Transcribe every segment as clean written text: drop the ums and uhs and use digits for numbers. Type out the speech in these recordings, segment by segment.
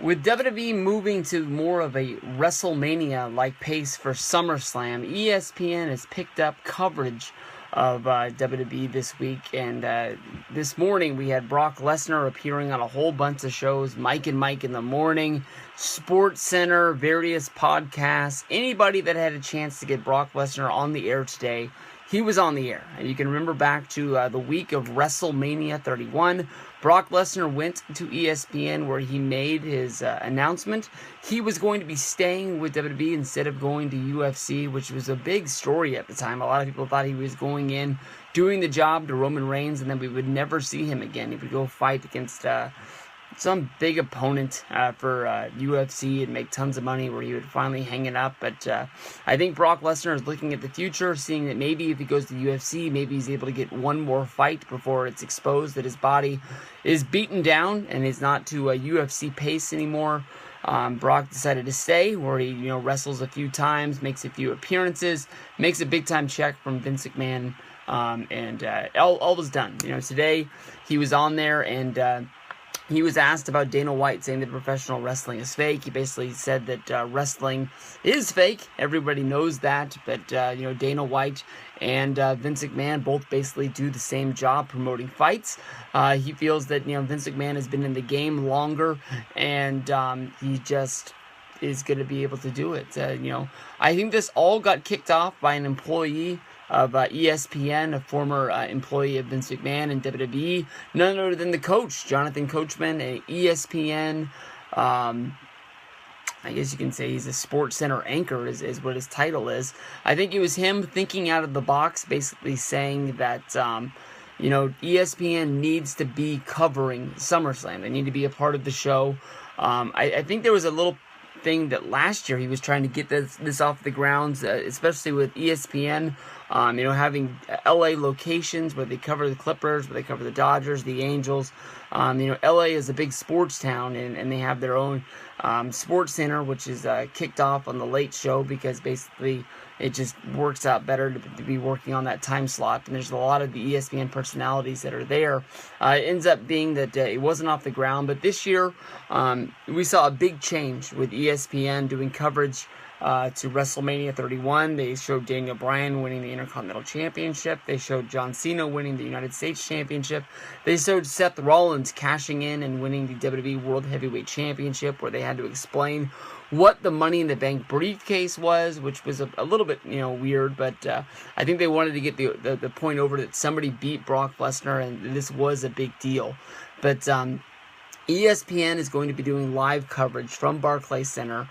With WWE moving to more of a WrestleMania-like pace for SummerSlam, ESPN has picked up coverage of WWE this week, and this morning we had Brock Lesnar appearing on a whole bunch of shows, Mike and Mike in the Morning, SportsCenter, various podcasts. Anybody that had a chance to get Brock Lesnar on the air today, he was on the air. And you can remember back to the week of WrestleMania 31, Brock Lesnar went to ESPN where he made his announcement. He was going to be staying with WWE instead of going to UFC, which was a big story at the time. A lot of people thought he was going in, doing the job to Roman Reigns, and then we would never see him again. He would go fight against some big opponent for UFC and make tons of money where he would finally hang it up. But I think Brock Lesnar is looking at the future, seeing that maybe if he goes to UFC, maybe he's able to get one more fight before it's exposed that his body is beaten down and is not to a UFC pace anymore. Brock decided to stay where he wrestles a few times, makes a few appearances, makes a big-time check from Vince McMahon, and all was done. Today he was on there and he was asked about Dana White saying that professional wrestling is fake. He basically said that wrestling is fake. Everybody knows that. But, Dana White and Vince McMahon both basically do the same job promoting fights. He feels that, Vince McMahon has been in the game longer and he just is going to be able to do it. I think this all got kicked off by an employee of ESPN, a former employee of Vince McMahon and WWE, none other than the coach, Jonathan Coachman, an ESPN, I guess you can say he's a SportsCenter anchor is what his title is. I think it was him thinking out of the box, basically saying that, ESPN needs to be covering SummerSlam. They need to be a part of the show. I think there was a little thing that last year he was trying to get this off the grounds, especially with ESPN, having LA locations where they cover the Clippers, where they cover the Dodgers, the Angels. LA is a big sports town, and they have their own sports center, which is kicked off on the late show because basically it just works out better to be working on that time slot. And there's a lot of the ESPN personalities that are there. It ends up being that it wasn't off the ground, but this year we saw a big change with ESPN doing coverage to WrestleMania 31. They showed Daniel Bryan winning the Intercontinental Championship. They showed John Cena winning the United States Championship. They showed Seth Rollins cashing in and winning the WWE World Heavyweight Championship, where they had to explain what the Money in the Bank briefcase was, which was a little bit weird, but I think they wanted to get the point over that somebody beat Brock Lesnar, and this was a big deal. But ESPN is going to be doing live coverage from Barclays Center,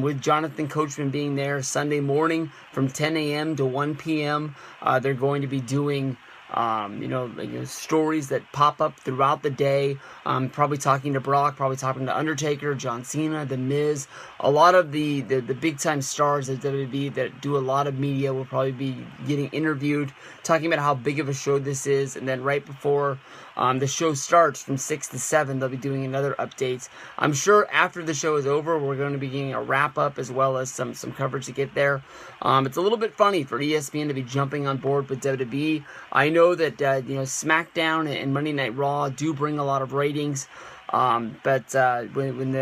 with Jonathan Coachman being there Sunday morning from 10 a.m. to 1 p.m. They're going to be doing stories that pop up throughout the day. Probably talking to Brock, probably talking to Undertaker, John Cena, The Miz. A lot of the big time stars at WWE that do a lot of media will probably be getting interviewed, talking about how big of a show this is. And then right before the show starts from 6 to 7, they'll be doing another update. I'm sure after the show is over, we're going to be getting a wrap up as well as some coverage to get there. It's a little bit funny for ESPN to be jumping on board with WWE. I know that SmackDown and Monday Night Raw do bring a lot of ratings, but when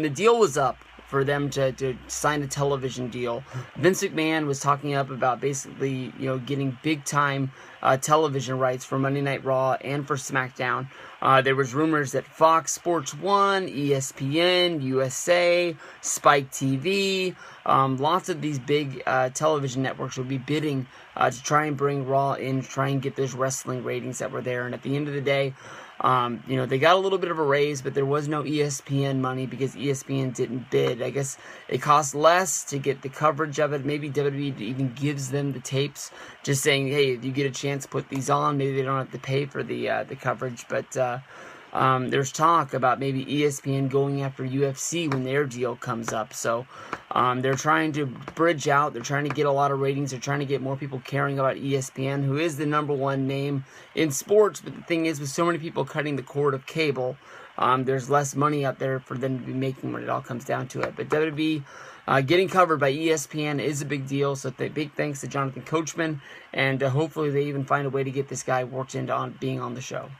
the deal was up for them to sign a television deal, Vince McMahon was talking up about basically getting big time television rights for Monday Night Raw and for SmackDown. There was rumors that Fox Sports 1, ESPN, USA, Spike TV, lots of these big television networks would be bidding to try and bring Raw in, to try and get those wrestling ratings that were there. And at the end of the day, they got a little bit of a raise, but there was no ESPN money because ESPN didn't bid. I guess it costs less to get the coverage of it. Maybe WWE even gives them the tapes, just saying, hey, if you get a chance, put these on. Maybe they don't have to pay for the coverage, but there's talk about maybe ESPN going after UFC when their deal comes up. So they're trying to bridge out. They're trying to get a lot of ratings. They're trying to get more people caring about ESPN, who is the number one name in sports. But the thing is, with so many people cutting the cord of cable, there's less money out there for them to be making when it all comes down to it. But WWE getting covered by ESPN is a big deal. So big thanks to Jonathan Coachman. And hopefully they even find a way to get this guy worked into being on the show.